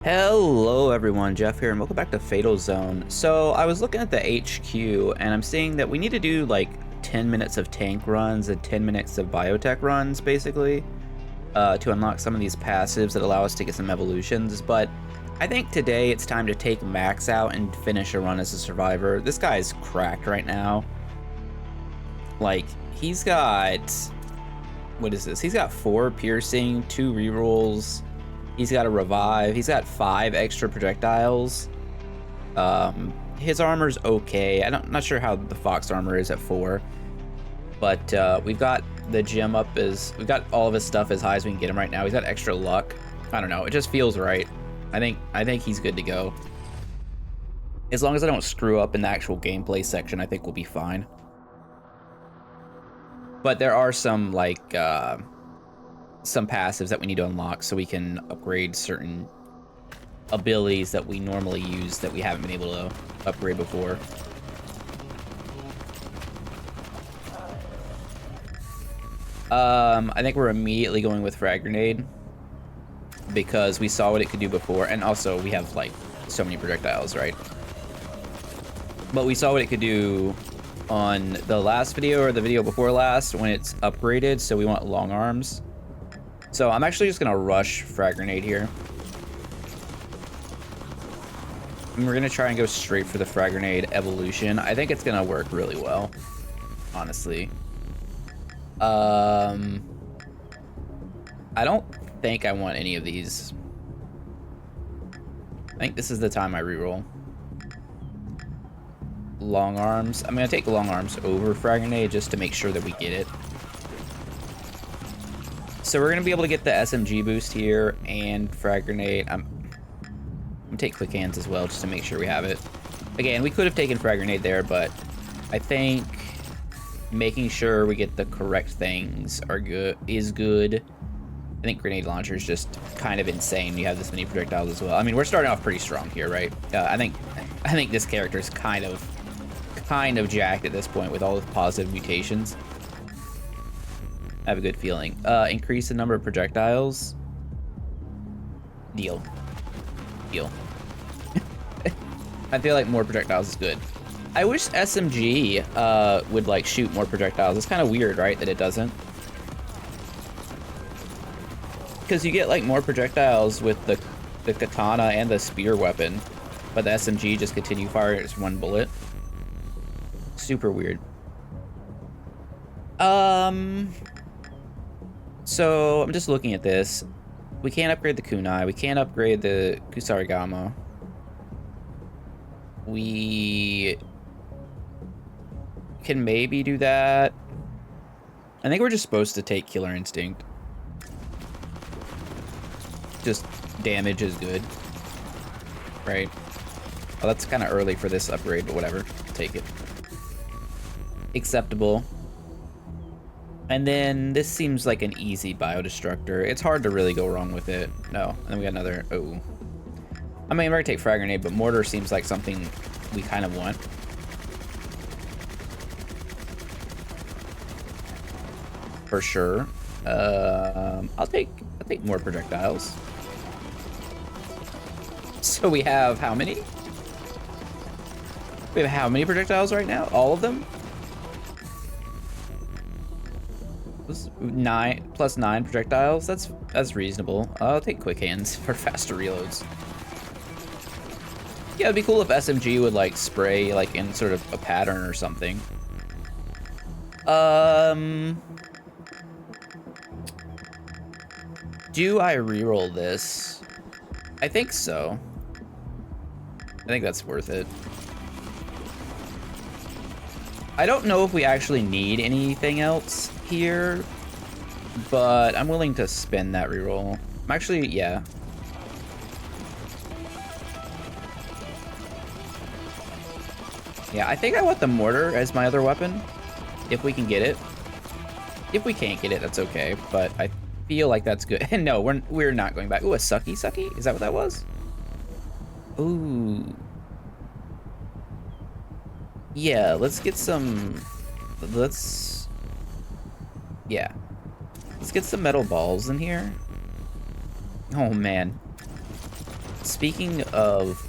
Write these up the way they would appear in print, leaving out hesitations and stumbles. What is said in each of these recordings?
Hello everyone, Jeff here, and welcome back to Fatalzone. So I was looking at the HQ, and I'm seeing that we need to do like 10 minutes of tank runs and 10 minutes of biotech runs, basically, to unlock some of these passives that allow us to get some evolutions. But I think today it's time to take Max out and finish a run as a survivor. This guy's cracked right now. Like, he's got... what is this? He's got 4 piercing, 2 rerolls. He's got a revive. He's got 5 extra projectiles. His armor's okay. I'm not sure how the Fox armor is at 4. But we've got the gem up as... we've got all of his stuff as high as we can get him right now. He's got extra luck. I don't know. It just feels right. I think he's good to go. As long as I don't screw up in the actual gameplay section, I think we'll be fine. But there are some, like... some passives that we need to unlock so we can upgrade certain abilities that we normally use that we haven't been able to upgrade before. I think we're immediately going with Frag Grenade because we saw what it could do before, and also we have like so many projectiles, right? But we saw what it could do on the last video or the video before last when it's upgraded, so we want long arms. So I'm actually just gonna rush Frag Grenade here. And we're gonna try and go straight for the Frag Grenade evolution. I think it's gonna work really well, honestly. I don't think I want any of these. I think this is the time I reroll. Long arms. I'm gonna take long arms over Frag Grenade just to make sure that we get it. So we're gonna be able to get the SMG boost here and Frag Grenade. I'm gonna take quick hands as well just to make sure we have it. Again, we could have taken Frag Grenade there, but I think making sure we get the correct things is good. I think grenade launcher is just kind of insane. You have this many projectiles as well. I mean, we're starting off pretty strong here, right? I think this character is kind of jacked at this point with all the positive mutations. I have a good feeling. Increase the number of projectiles. Deal. I feel like more projectiles is good. I wish SMG would like shoot more projectiles. It's kind of weird, right, that it doesn't? Because you get like more projectiles with the katana and the spear weapon, but the SMG just continue firing as one bullet. Super weird. So I'm just looking at this. We can't upgrade the kunai. We can't upgrade the kusarigama. We can maybe do that. I think we're just supposed to take Killer Instinct. Just damage is good. Right? Well, that's kind of early for this upgrade, but whatever. Take it. Acceptable. And then this seems like an easy biodestructor. It's hard to really go wrong with it. No, and then we got another. Oh, I mean, we're gonna take Frag Grenade, but mortar seems like something we kind of want. For sure. I'll take more projectiles. So we have how many? We have how many projectiles right now? All of them? 9 plus 9 projectiles. That's reasonable. I'll take quick hands for faster reloads. Yeah, it'd be cool if SMG would like spray like in sort of a pattern or something. Do I reroll this? I think so. I think that's worth it. I don't know if we actually need anything else here, but I'm willing to spend that reroll. I'm actually, yeah. Yeah, I think I want the mortar as my other weapon, if we can get it. If we can't get it, that's okay, but I feel like that's good. And no, we're not going back. Ooh, a sucky? Is that what that was? Ooh. Yeah, let's get some... Yeah. Let's get some metal balls in here. Oh, man. Speaking of,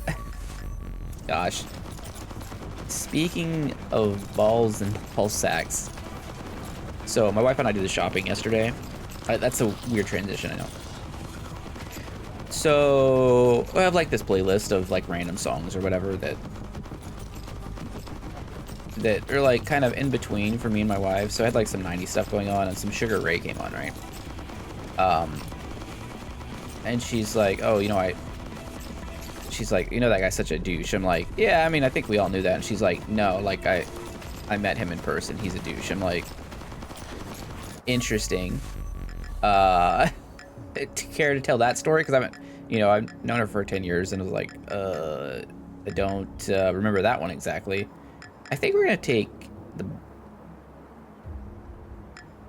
gosh, speaking of balls and ball sacks. So my wife and I did the shopping yesterday. That's a weird transition, I know. So I have like this playlist of like random songs or whatever that are like kind of in between for me and my wife. So I had like some 90s stuff going on and some Sugar Ray came on, right? And she's like, oh, she's like, that guy's such a douche. I'm like, yeah, I mean, I think we all knew that. And she's like, no, like I met him in person. He's a douche. I'm like, interesting. Care to tell that story? Because I've known her for 10 years and was like, I don't remember that one exactly. I think we're gonna take the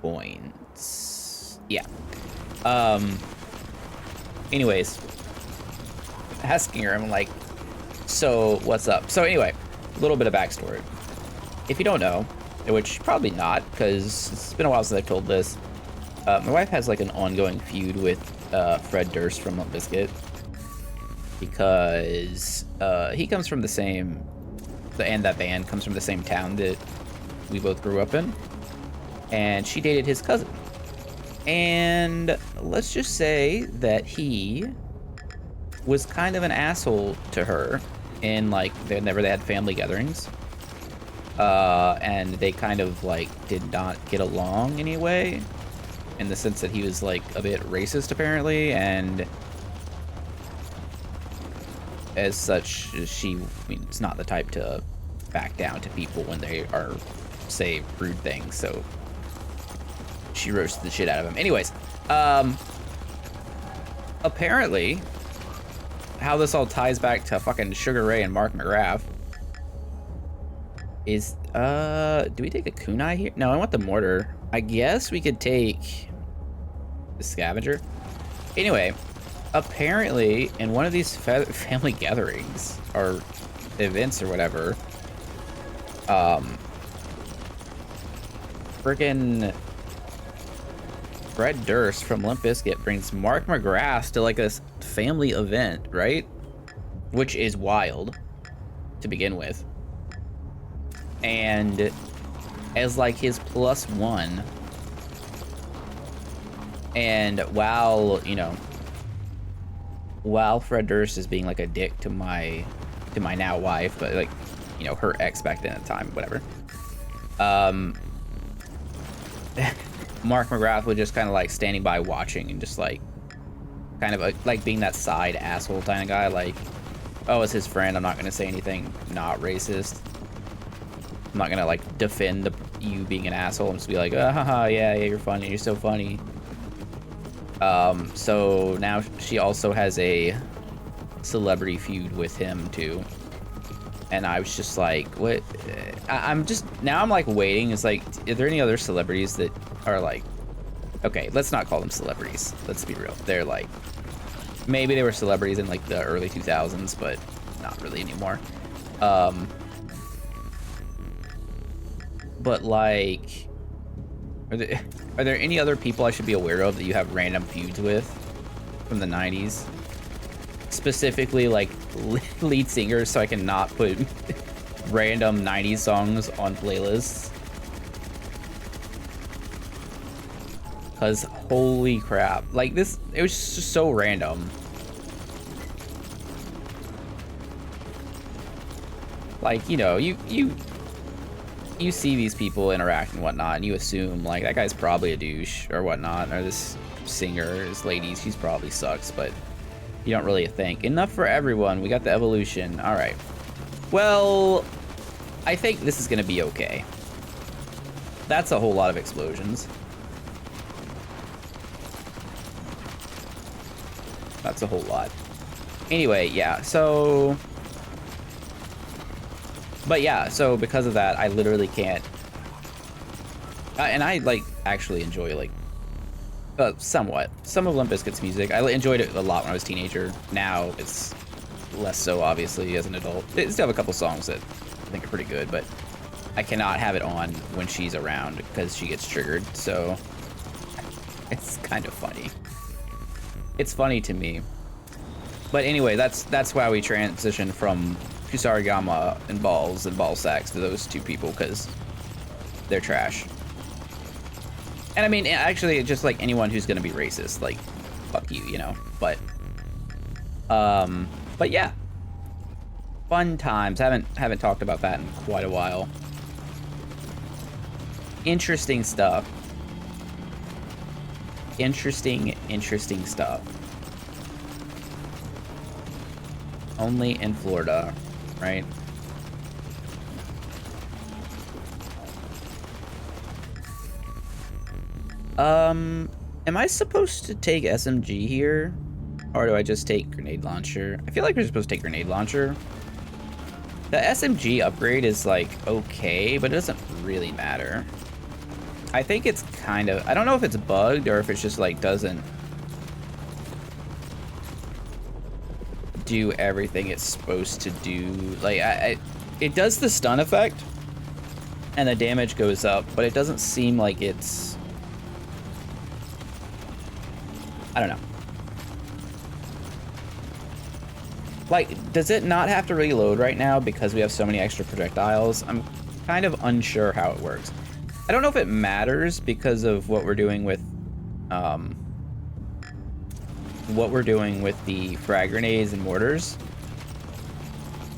points. Yeah. Anyways, asking her, I'm like, so what's up? So anyway, a little bit of backstory. If you don't know, which probably not, because it's been a while since I've told this, my wife has like an ongoing feud with Fred Durst from Limp Bizkit, because he comes from the same, and that band comes from the same town that we both grew up in, and she dated his cousin. And let's just say that he was kind of an asshole to her in like whenever they had family gatherings. And they kind of like did not get along anyway, in the sense that he was like a bit racist apparently, and as such, it's not the type to back down to people when they are say rude things, so she roasted the shit out of him. Anyways, apparently how this all ties back to fucking Sugar Ray and Mark McGrath is, do we take a kunai here? No, I want the mortar. I guess we could take the scavenger. Anyway, apparently in one of these family gatherings or events or whatever, friggin' Fred Durst from Limp Bizkit brings Mark McGrath to like this family event, right? Which is wild to begin with. And as like his +1. And while Fred Durst is being like a dick to my now wife, but like, her ex back then at the time, whatever. Mark McGrath was just kind of like standing by watching and just like kind of like being that side asshole kind of guy, like, oh, it's his friend, I'm not gonna say anything not racist. I'm not gonna like defend you being an asshole and just be like, haha, yeah, you're funny, you're so funny. So now she also has a celebrity feud with him too. And I was just like, what? I'm like waiting. It's like, are there any other celebrities that are like, okay, let's not call them celebrities. Let's be real. They're like, maybe they were celebrities in like the early 2000s, but not really anymore. But like, are there any other people I should be aware of that you have random feuds with from the 90s? Specifically like lead singers, so I can not put random 90s songs on playlists. Cause holy crap, like this, it was just so random. Like, you see these people interact and whatnot, and you assume like that guy's probably a douche or whatnot, or this singer, this lady, she's probably sucks, but you don't really think. Enough for everyone. We got the evolution. All right. Well, I think this is gonna be okay. That's a whole lot of explosions. That's a whole lot. Anyway, yeah, so... But yeah, so because of that, I literally can't... and I, like, actually enjoy, like, somewhat. Some of Limp Bizkit's music. I enjoyed it a lot when I was a teenager. Now, it's less so, obviously, as an adult. They still have a couple songs that I think are pretty good, but I cannot have it on when she's around because she gets triggered, so... It's kind of funny. It's funny to me. But anyway, that's why we transitioned from Kusarigama and ball sacks to those two people, because they're trash. And I mean, actually, just like anyone who's gonna be racist, like, fuck you, you know. But yeah, fun times. Haven't talked about that in quite a while. Interesting stuff. Interesting stuff. Only in Florida, right? Am I supposed to take SMG here? Or do I just take grenade launcher? I feel like we're supposed to take grenade launcher. The SMG upgrade is like okay, but it doesn't really matter. I think it's kind of, I don't know if it's bugged or if it's just like doesn't do everything it's supposed to do. Like it does the stun effect and the damage goes up, but it doesn't seem like it's, I don't know. Like, does it not have to reload right now because we have so many extra projectiles? I'm kind of unsure how it works. I don't know if it matters because of what we're doing with the frag grenades and mortars,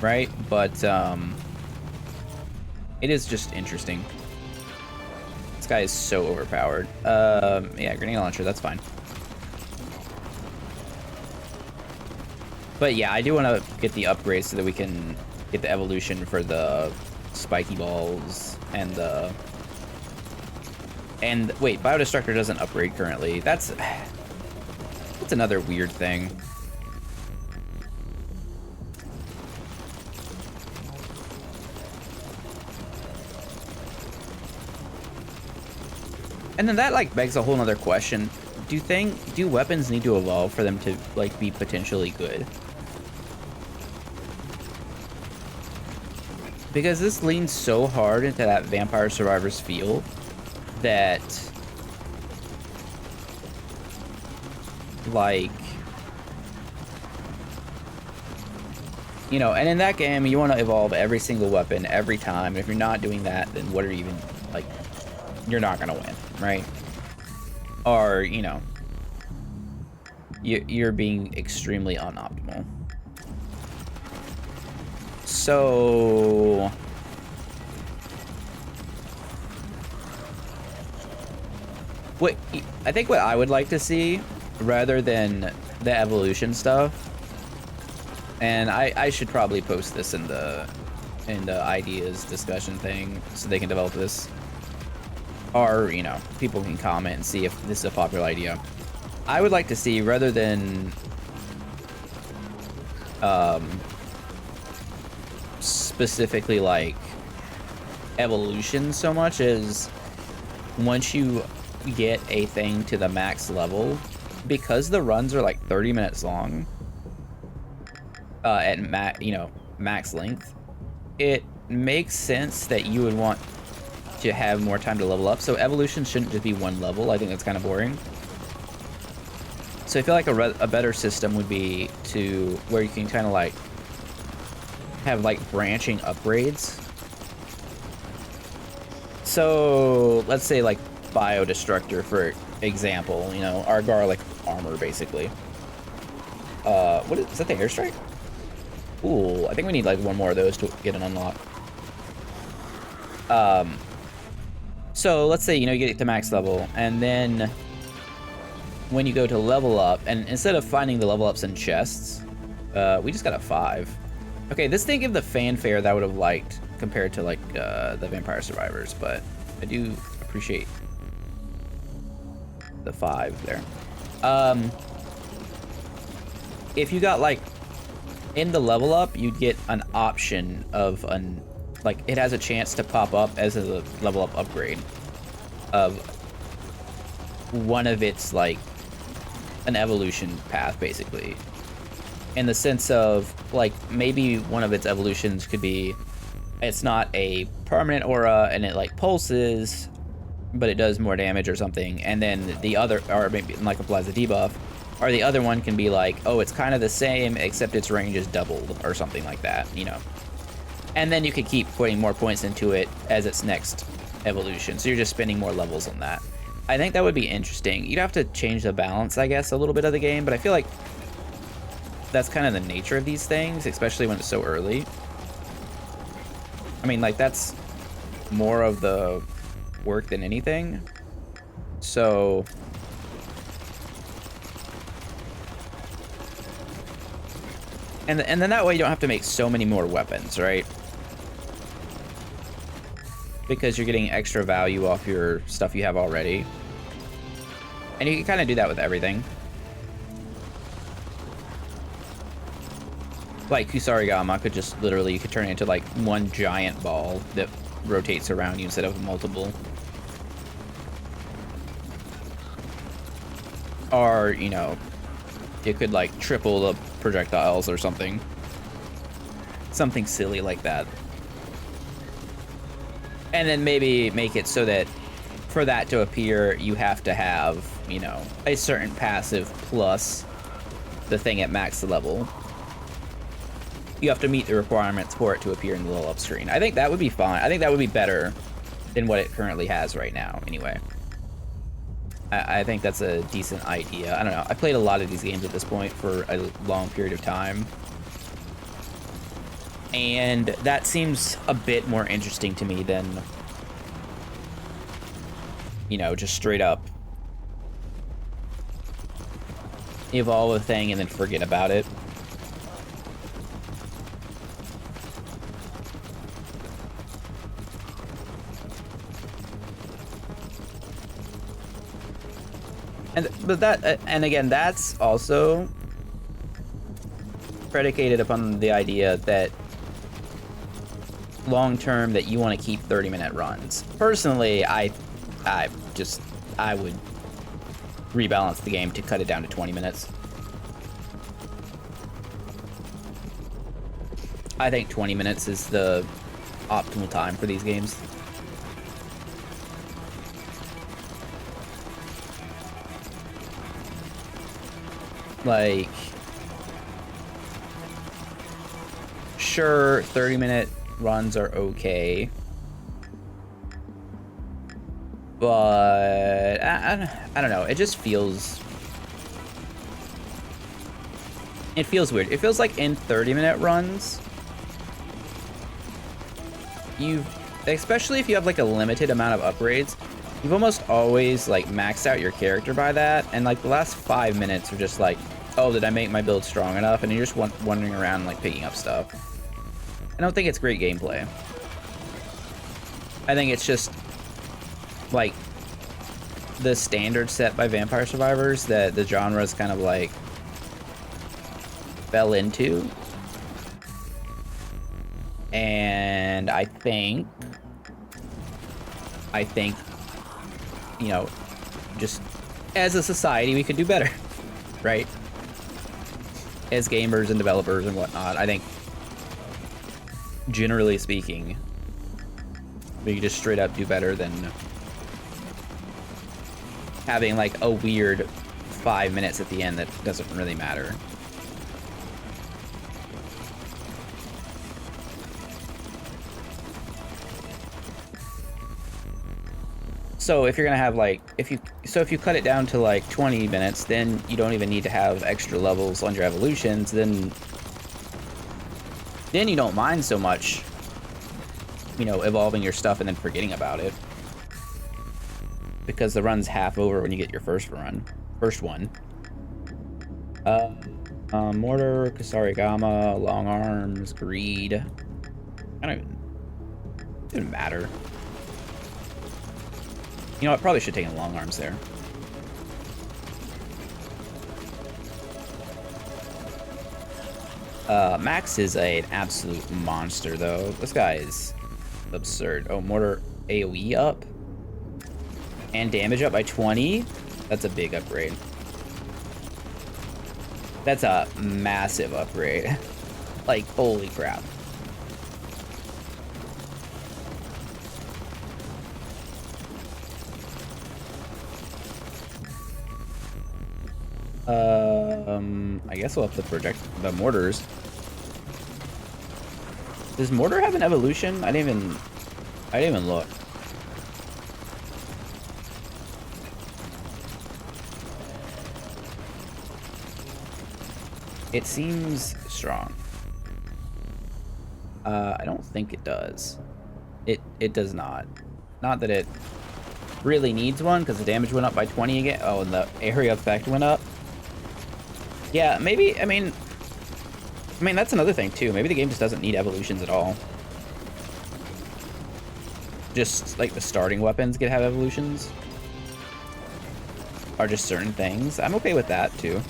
right? But it is just interesting. This guy is so overpowered. Yeah, grenade launcher, that's fine. But yeah, I do want to get the upgrades so that we can get the evolution for the spiky balls and the... And wait, Biodestructor doesn't upgrade currently. That's another weird thing. And then that like begs a whole nother question. Do weapons need to evolve for them to like be potentially good? Because this leans so hard into that Vampire Survivors feel that, like, you know, and in that game, you want to evolve every single weapon every time. If you're not doing that, then what are you even, like, you're not going to win, right? Or, you know, you're being extremely unoptimal. So... I think what I would like to see, rather than the evolution stuff, and I should probably post this in the ideas discussion thing so they can develop this, or, you know, people can comment and see if this is a popular idea. I would like to see, rather than specifically like evolution so much, as once you get a thing to the max level, because the runs are like 30 minutes long at max length, it makes sense that you would want to have more time to level up. So evolution shouldn't just be one level. I think that's kind of boring. So I feel like a better system would be to where you can kind of like have like branching upgrades. So let's say like Biodestructor, for example, you know, our garlic armor, basically. What is that, the airstrike? Ooh, I think we need like one more of those to get an unlock. So let's say, you know, you get to max level, and then when you go to level up, and instead of finding the level ups in chests, we just got a 5. Okay, this didn't give the fanfare that I would have liked compared to like the Vampire Survivors, but I do appreciate the 5 there. If you got like in the level up, you'd get an option of like it has a chance to pop up as a level up upgrade of one of its like an evolution path, basically, in the sense of like maybe one of its evolutions could be it's not a permanent aura and it like pulses, but it does more damage or something, and then the other, or maybe like applies a debuff, Or the other one can be like, oh, it's kind of the same, except its range is doubled, or something like that, you know. And then you could keep putting more points into it as its next evolution, so you're just spending more levels on that. I think that would be interesting. You'd have to change the balance, I guess, a little bit of the game, but I feel like that's kind of the nature of these things, especially when it's so early. I mean, like, that's more of the work than anything. So... And then that way you don't have to make so many more weapons, right? Because you're getting extra value off your stuff you have already. And you can kind of do that with everything. Like Kusarigama could just literally, you could turn it into like one giant ball that rotates around you instead of multiple. Or, you know, it could like triple the projectiles or something. Something silly like that. And then maybe make it so that for that to appear, you have to have, you know, a certain passive plus the thing at max level. You have to meet the requirements for it to appear in the level up screen. I think that would be fine. I think that would be better than what it currently has right now, anyway. I think that's a decent idea. I don't know. I played a lot of these games at this point for a long period of time. And that seems a bit more interesting to me than, you know, just straight up evolve a thing and then forget about it. And again, that's also predicated upon the idea that long term that you want to keep 30-minute runs. Personally, I would rebalance the game to cut it down to 20 minutes. I think 20 minutes is the optimal time for these games. Like, sure, 30-minute runs are okay, but I don't know. It just feels... It feels weird. It feels like in 30-minute runs, especially if you have like a limited amount of upgrades, you've almost always like maxed out your character by that, and like the last 5 minutes are just like, oh, did I make my build strong enough? And you're just wandering around like picking up stuff. I don't think it's great gameplay. I think it's just like the standard set by Vampire Survivors that the genre's kind of like fell into. And I think, you know, just as a society, we could do better, right? As gamers and developers and whatnot, I think, generally speaking, we could just straight up do better than having like a weird 5 minutes at the end that doesn't really matter. So if you're gonna have like, if you cut it down to like 20 minutes, then you don't even need to have extra levels on your evolutions, then you don't mind so much, you know, evolving your stuff and then forgetting about it. Because the run's half over when you get your first one. Mortar, Kusarigama, Long Arms, Greed. I don't even matter. You know, I probably should have taken Long Arms there. Max is an absolute monster, though. This guy is absurd. Oh, Mortar AoE up. And damage up by 20. That's a big upgrade. That's a massive upgrade. Like, holy crap. I guess we'll have to the mortars. Does mortar have an evolution? I didn't even look. It seems strong. I don't think it does. It does not. Not that it really needs one, because the damage went up by 20 again. Oh, and the area effect went up. Yeah, maybe, I mean, that's another thing, too. Maybe the game just doesn't need evolutions at all. Just, like, the starting weapons have evolutions. Or just certain things. I'm okay with that, too.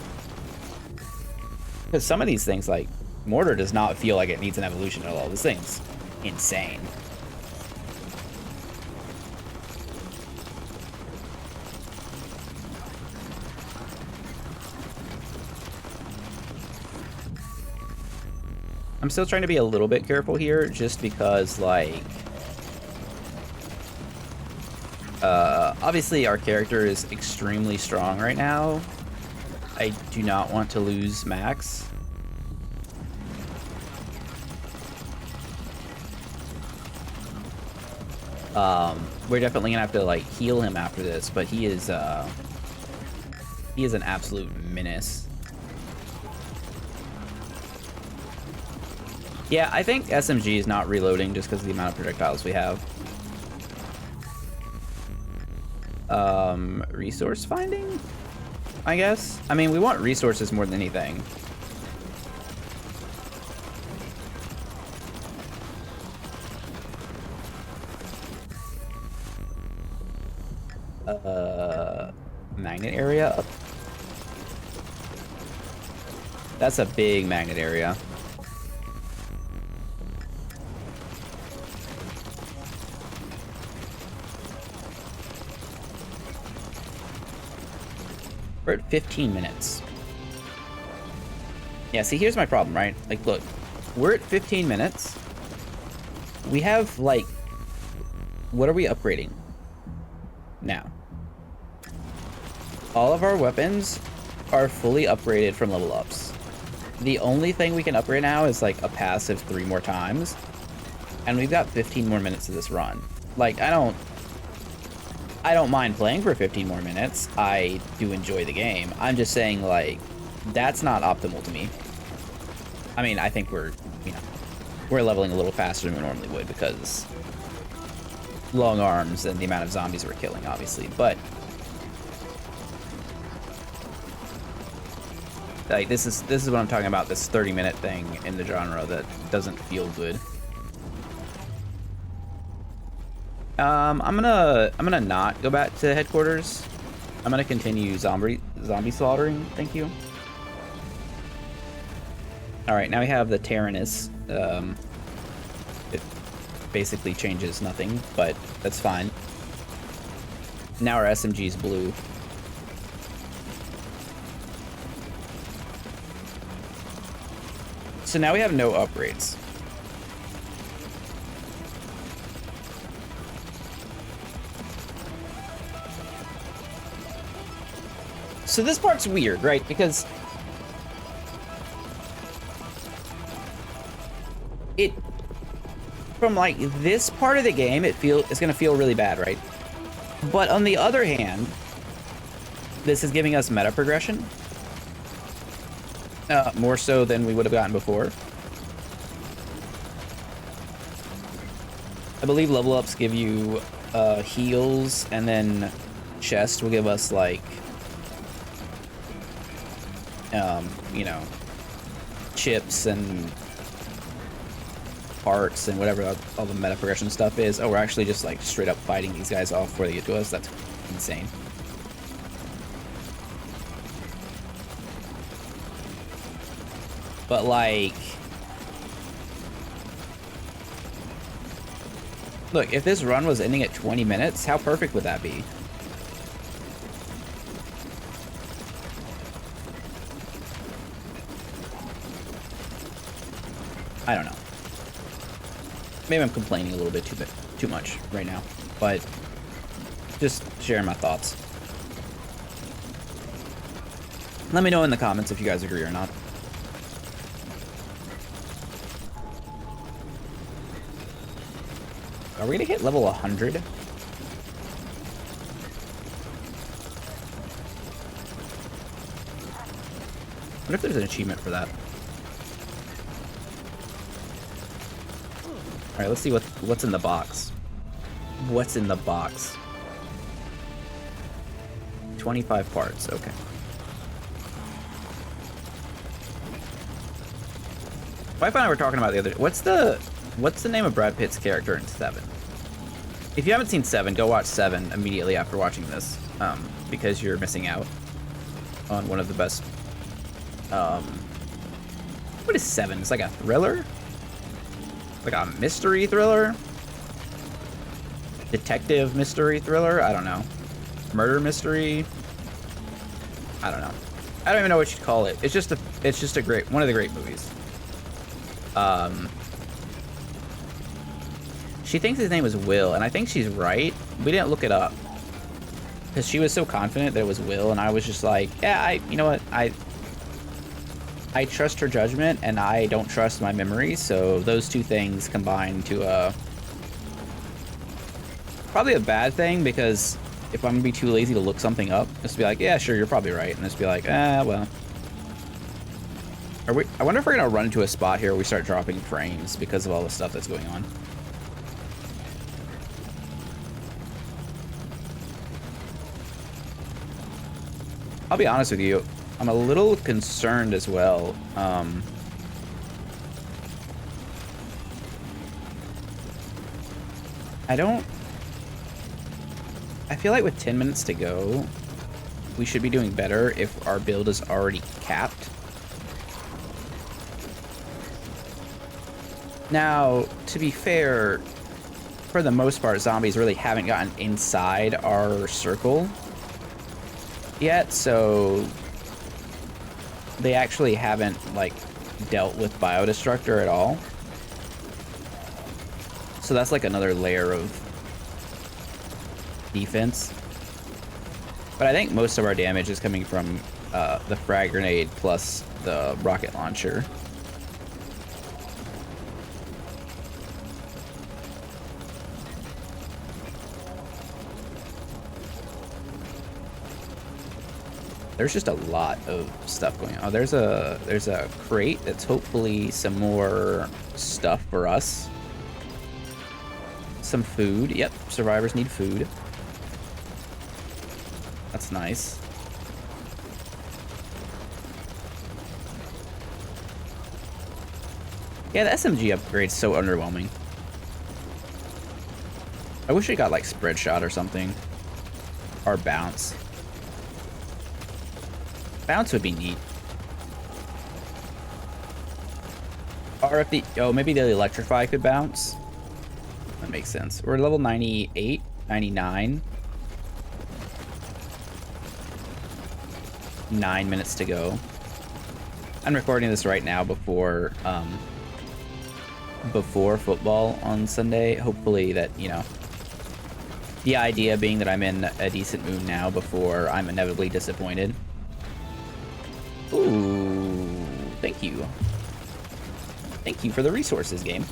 Because some of these things, like, Mortar does not feel like it needs an evolution at all. This thing's insane. I'm still trying to be a little bit careful here, just because, like, obviously our character is extremely strong right now. I do not want to lose Max. We're definitely gonna have to, like, heal him after this, but he is an absolute menace. Yeah, I think SMG is not reloading just because of the amount of projectiles we have. Resource finding? I guess? I mean, we want resources more than anything. Magnet area up. That's a big magnet area. We're at 15 minutes. Yeah, see, here's my problem, right? Like, look, we're at 15 minutes. We have, like, what are we upgrading now? All of our weapons are fully upgraded from level ups. The only thing we can upgrade now is, like, a passive 3 more times. And we've got 15 more minutes of this run. Like, I don't mind playing for 15 more minutes. I do enjoy the game. I'm just saying, like, that's not optimal to me. I mean, I think we're leveling a little faster than we normally would because long arms and the amount of zombies we're killing, obviously. But like, this is what I'm talking about, this 30-minute thing in the genre that doesn't feel good. I'm gonna not go back to headquarters. I'm gonna continue zombie slaughtering. Thank you. All right, now we have the Tyrannus. It basically changes nothing, but that's fine. Now our SMG's blue. So now we have no upgrades. So this part's weird, right? Because from like this part of the game, it's gonna feel really bad, right? But on the other hand, this is giving us meta progression. More so than we would have gotten before. I believe level ups give you heals, and then chest will give us like you know, chips and parts and whatever all the meta progression stuff is. Oh, we're actually just like straight up fighting these guys off before they get to us. That's insane. But like, look, if this run was ending at 20 minutes, how perfect would that be? I don't know. Maybe I'm complaining a little bit too much right now, but just sharing my thoughts. Let me know in the comments if you guys agree or not. Are we gonna hit level 100? I wonder if there's an achievement for that. Alright, let's see what's in the box. What's in the box? 25 parts, okay. I find out we're talking about the other. What's the name of Brad Pitt's character in 7? If you haven't seen 7, go watch 7 immediately after watching this, because you're missing out on one of the best. What is 7? It's like a thriller, like a mystery thriller, detective mystery thriller. I don't know, murder mystery. I don't know. I don't even know what you'd call it. It's just a great one of the great movies. She thinks his name is Will, and I think she's right. We didn't look it up because she was so confident that it was Will, and I was just like, yeah, you know what, I trust her judgment, and I don't trust my memory. So those two things combined to probably a bad thing, because if I'm gonna be too lazy to look something up, just be like, yeah, sure, you're probably right, and just be like, well. I wonder if we're gonna run into a spot here where we start dropping frames because of all the stuff that's going on. I'll be honest with you, I'm a little concerned as well. I feel like with 10 minutes to go, we should be doing better if our build is already capped. Now, to be fair, for the most part, zombies really haven't gotten inside our circle yet, so they actually haven't, like, dealt with Biodestructor at all. So that's like another layer of defense. But I think most of our damage is coming from the frag grenade plus the rocket launcher. There's just a lot of stuff going on. Oh, there's a crate that's hopefully some more stuff for us. Some food. Yep, survivors need food. That's nice. Yeah, the SMG upgrade's so underwhelming. I wish it got like spread shot or something. Or bounce. Bounce would be neat. Or if the, oh, maybe the electrify could bounce. That makes sense. We're level 98, 99. 9 minutes to go. I'm recording this right now before football on Sunday. Hopefully that, you know, the idea being that I'm in a decent mood now before I'm inevitably disappointed. Ooh, thank you. Thank you for the resources, game.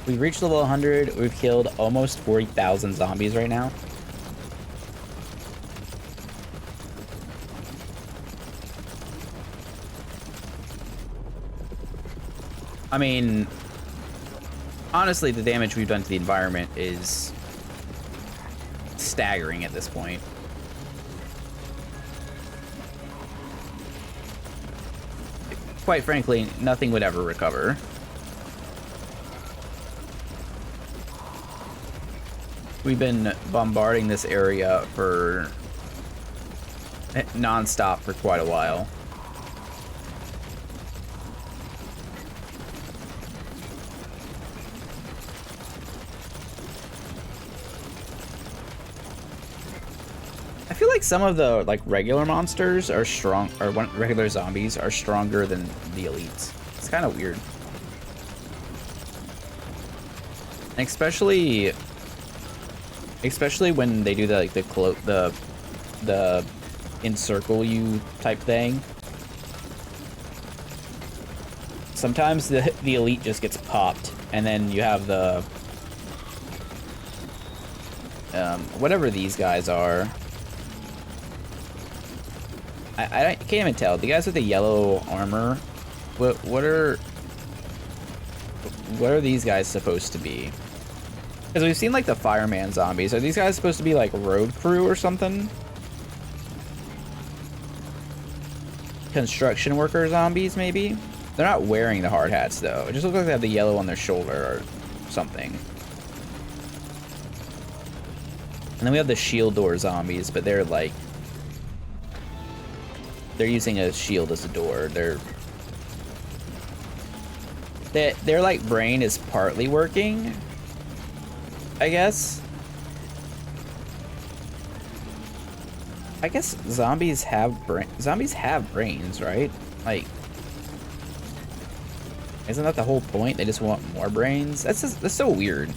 We've reached level 100. We've killed almost 40,000 zombies right now. I mean, honestly, the damage we've done to the environment is staggering at this point. Quite frankly, nothing would ever recover. We've been bombarding this area for non-stop for quite a while. I feel like some of the like regular monsters are strong, or regular zombies are stronger than the elites. It's kind of weird. And especially Especially when they do the, like, the encircle you type thing. Sometimes the elite just gets popped, and then you have the whatever these guys are. I can't even tell. The guys with the yellow armor, what are these guys supposed to be? Because we've seen like the fireman zombies. Are these guys supposed to be like road crew or something? Construction worker zombies, maybe? They're not wearing the hard hats though. It just looks like they have the yellow on their shoulder or something. And then we have the shield door zombies, but they're like, they're using a shield as a door. Their like brain is partly working, I guess. I guess zombies have brains, right? Like, isn't that the whole point? They just want more brains? That's so weird.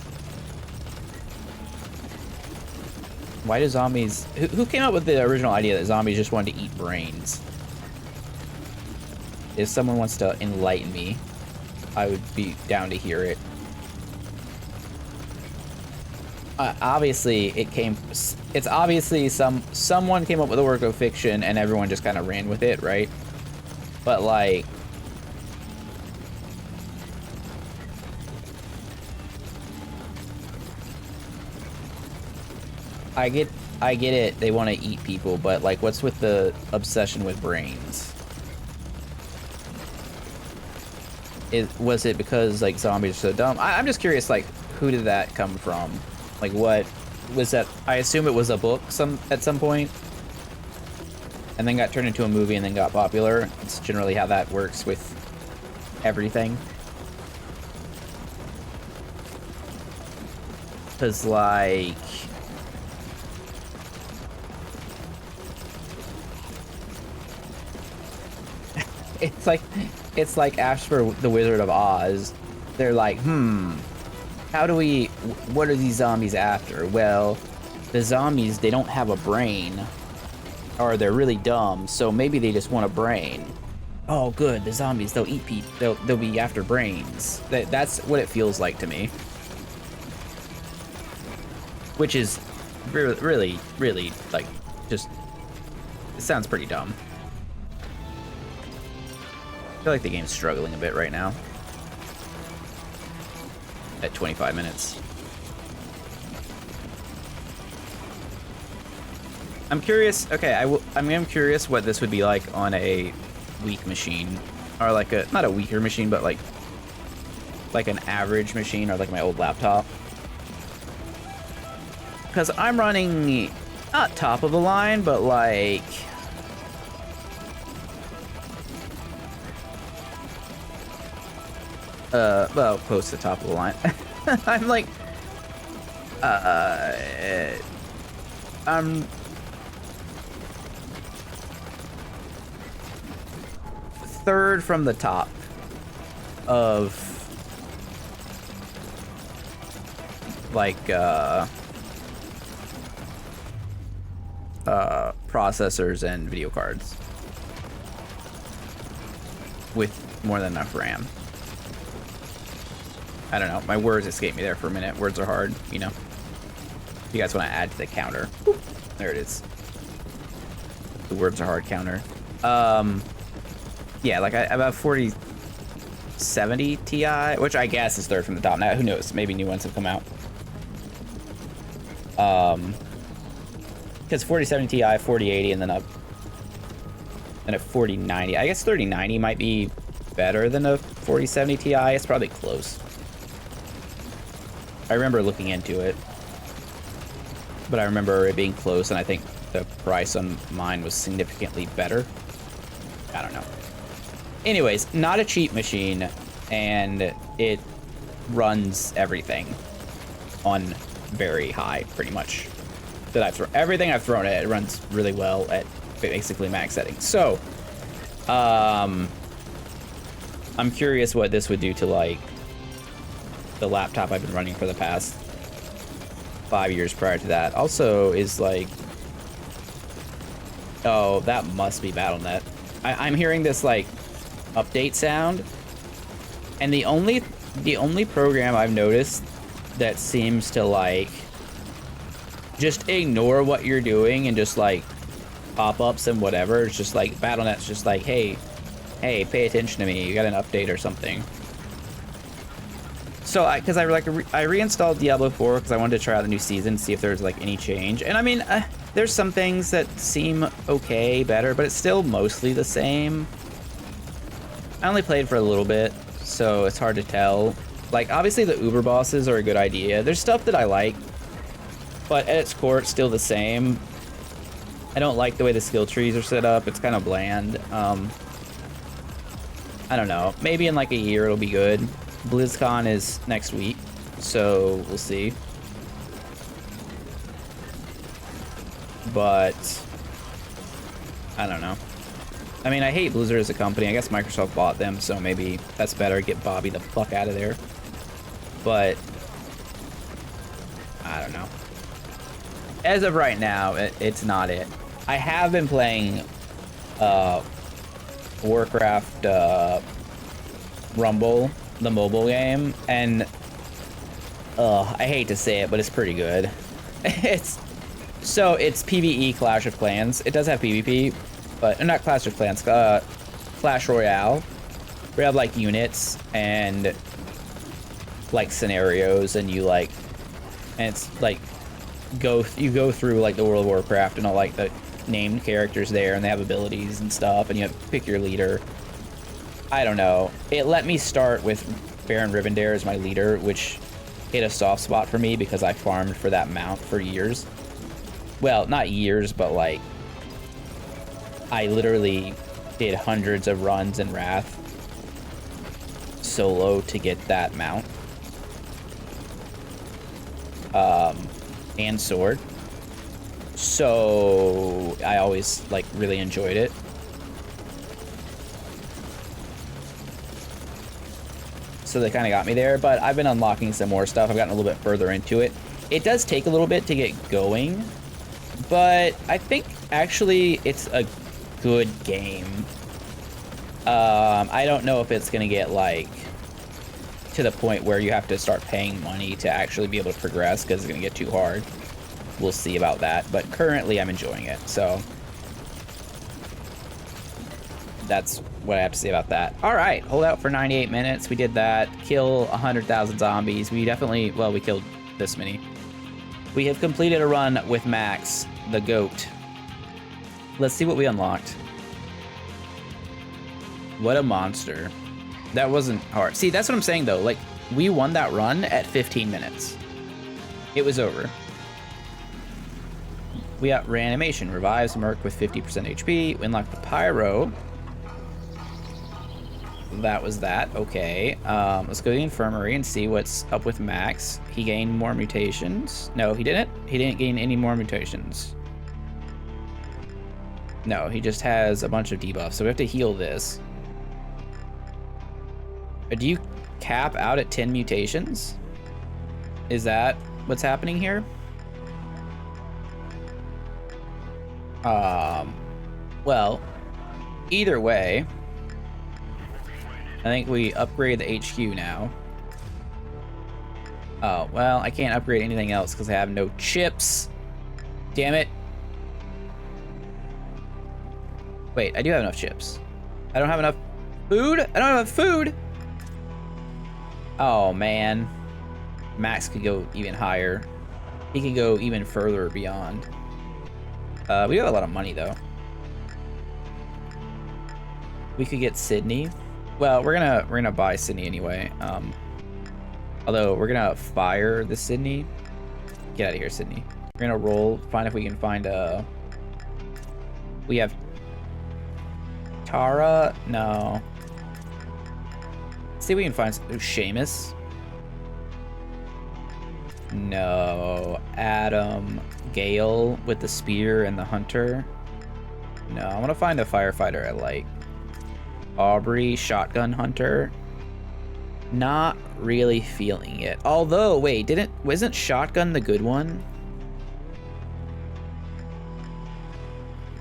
Why do zombies... Who came up with the original idea that zombies just wanted to eat brains? If someone wants to enlighten me, I would be down to hear it. Obviously, it's obviously someone came up with a work of fiction and everyone just kind of ran with it, right? But like... I get it, they want to eat people, but like, what's with the obsession with brains? Was it because like zombies are so dumb? I'm just curious, like, who did that come from? Like, what was that? I assume it was a book at some point, and then got turned into a movie and then got popular. It's generally how that works with everything. Because like... It's like after the Wizard of Oz, they're like, what are these zombies after? Well, the zombies, they don't have a brain, or they're really dumb, so maybe they just want a brain. Oh, good, the zombies, they'll eat people, they'll be after brains. That's what it feels like to me. Which is really, like, just, it sounds pretty dumb. I feel like the game's struggling a bit right now. At 25 minutes. I'm curious, okay, I'm curious what this would be like on a weak machine. Or like not a weaker machine, but like an average machine, or like my old laptop. Because I'm running, not top of the line, but like... well, close to the top of the line. I'm like, I'm third from the top of, like, processors and video cards with more than enough RAM. I don't know, my words escaped me there for a minute. Words are hard, you know. If you guys want to add to the counter. Boop. There it is. The words are hard counter. Yeah, like I have 4070 Ti, which I guess is third from the top. Now, who knows? Maybe new ones have come out. Because 4070 Ti, 4080, and then a 4090. I guess 3090 might be better than a 4070 Ti. It's probably close. I remember looking into it, but I remember it being close, and I think the price on mine was significantly better. I don't know. Anyways, not a cheap machine, and it runs everything on very high, pretty much. Everything I've thrown at it runs really well at basically max settings. So, I'm curious what this would do to, like, the laptop I've been running for the past 5 years prior to that. Also is like, oh, that must be BattleNet. I'm hearing this like update sound, and the only program I've noticed that seems to like just ignore what you're doing and just like pop-ups and whatever. It's just like BattleNet's just like, hey, pay attention to me. You got an update or something. So, because I reinstalled Diablo 4 because I wanted to try out the new season, see if there's like any change. And I mean, there's some things that seem okay, better, but it's still mostly the same. I only played for a little bit, so it's hard to tell. Like, obviously the Uber bosses are a good idea. There's stuff that I like, but at its core, it's still the same. I don't like the way the skill trees are set up. It's kind of bland. I don't know. Maybe in like a year it'll be good. BlizzCon is next week, so we'll see. But I don't know. I mean, I hate Blizzard as a company. I guess Microsoft bought them, so maybe that's better. Get Bobby the fuck out of there. But I don't know. As of right now, it's not it. I have been playing Warcraft Rumble, the mobile game, and I hate to say it, but it's pretty good. It's PvE Clash of Clans. It does have PvP, but not Clash of Clans, Clash Royale. We have like units and like scenarios, and you like, and it's like you go through like the World of Warcraft and all like the named characters there, and they have abilities and stuff, and you have to pick your leader. I don't know. It let me start with Baron Rivendare as my leader, which hit a soft spot for me because I farmed for that mount for years. Well, not years, but like I literally did hundreds of runs in Wrath solo to get that mount. And sword. So I always like really enjoyed it. So they kind of got me there, but I've been unlocking some more stuff. I've gotten a little bit further into it. It does take a little bit to get going, but I think actually it's a good game. I don't know if it's gonna get like to the point where you have to start paying money to actually be able to progress, because it's gonna get too hard. We'll see about that, but currently I'm enjoying it, so that's what I have to say about that. All right, hold out for 98 minutes. We did that. Kill 100,000 zombies. We definitely, well, we killed this many. We have completed a run with Max, the goat. Let's see what we unlocked. What a monster. That wasn't hard. See, that's what I'm saying though. Like, we won that run at 15 minutes. It was over. We got reanimation. Revives Merc with 50% HP. We unlocked the pyro. That was that. Okay. Let's go to the infirmary and see what's up with Max. He gained more mutations. No, he didn't. He didn't gain any more mutations. No, he just has a bunch of debuffs. So we have to heal this. Do you cap out at 10 mutations? Is that what's happening here? Well, either way, I think we upgrade the HQ now. Oh, well, I can't upgrade anything else because I have no chips. Damn it. Wait, I do have enough chips. I don't have enough food? I don't have enough food! Oh, man. Max could go even higher. He can go even further beyond. We have a lot of money, though. We could get Sydney. Well, we're gonna buy Sydney anyway. Although we're gonna fire the Sydney. Get out of here, Sydney. We're gonna roll, find if we can find a. We have Tara. No. See if we can find Seamus. No. Adam. Gale with the spear and the hunter. No, I want to find a firefighter I like. Aubrey, shotgun hunter. Not really feeling it. Although, wait, wasn't shotgun the good one?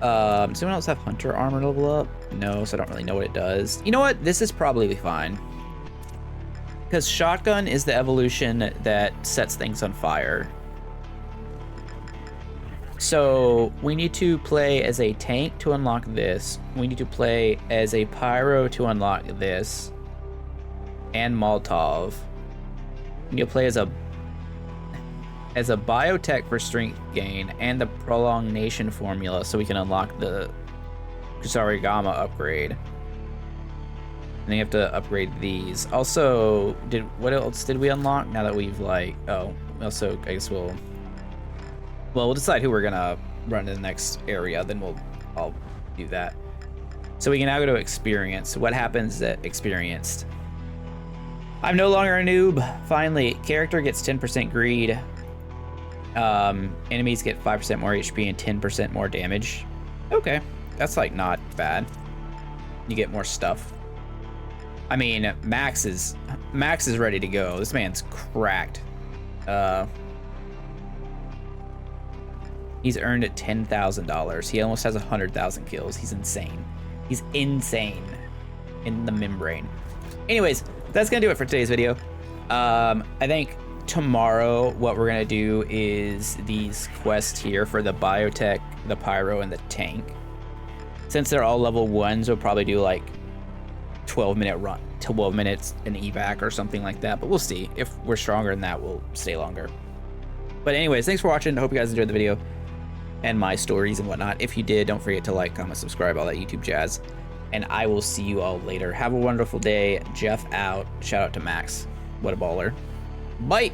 Does anyone else have hunter armor level up? No, so I don't really know what it does. You know what? This is probably fine. Because shotgun is the evolution that sets things on fire. So we need to play as a tank to unlock this. We need to play as a pyro to unlock this. And Molotov. We need to play as a biotech for strength gain and the prolongation formula so we can unlock the Kusarigama upgrade. And then you have to upgrade these. Also, what else did we unlock now that we've also, I guess we'll decide who we're gonna run to the next area, then I'll do that. So we can now go to experience. What happens at experienced? I'm no longer a noob. Finally, character gets 10% greed. Enemies get 5% more HP and 10% more damage. Okay, that's like not bad. You get more stuff. I mean, Max is ready to go. This man's cracked. He's earned $10,000. He almost has 100,000 kills. He's insane. He's insane in the membrane. Anyways, that's gonna do it for today's video. I think tomorrow what we're gonna do is these quests here for the biotech, the pyro, and the tank. Since they're all level 1s, we'll probably do like 12-minute run, 12 minutes an evac or something like that. But we'll see. If we're stronger than that, we'll stay longer. But anyways, thanks for watching. I hope you guys enjoyed the video and my stories and whatnot. If you did, don't forget to like, comment, subscribe, all that YouTube jazz. And I will see you all later. Have a wonderful day. Jeff out. Shout out to Max. What a baller. Bye.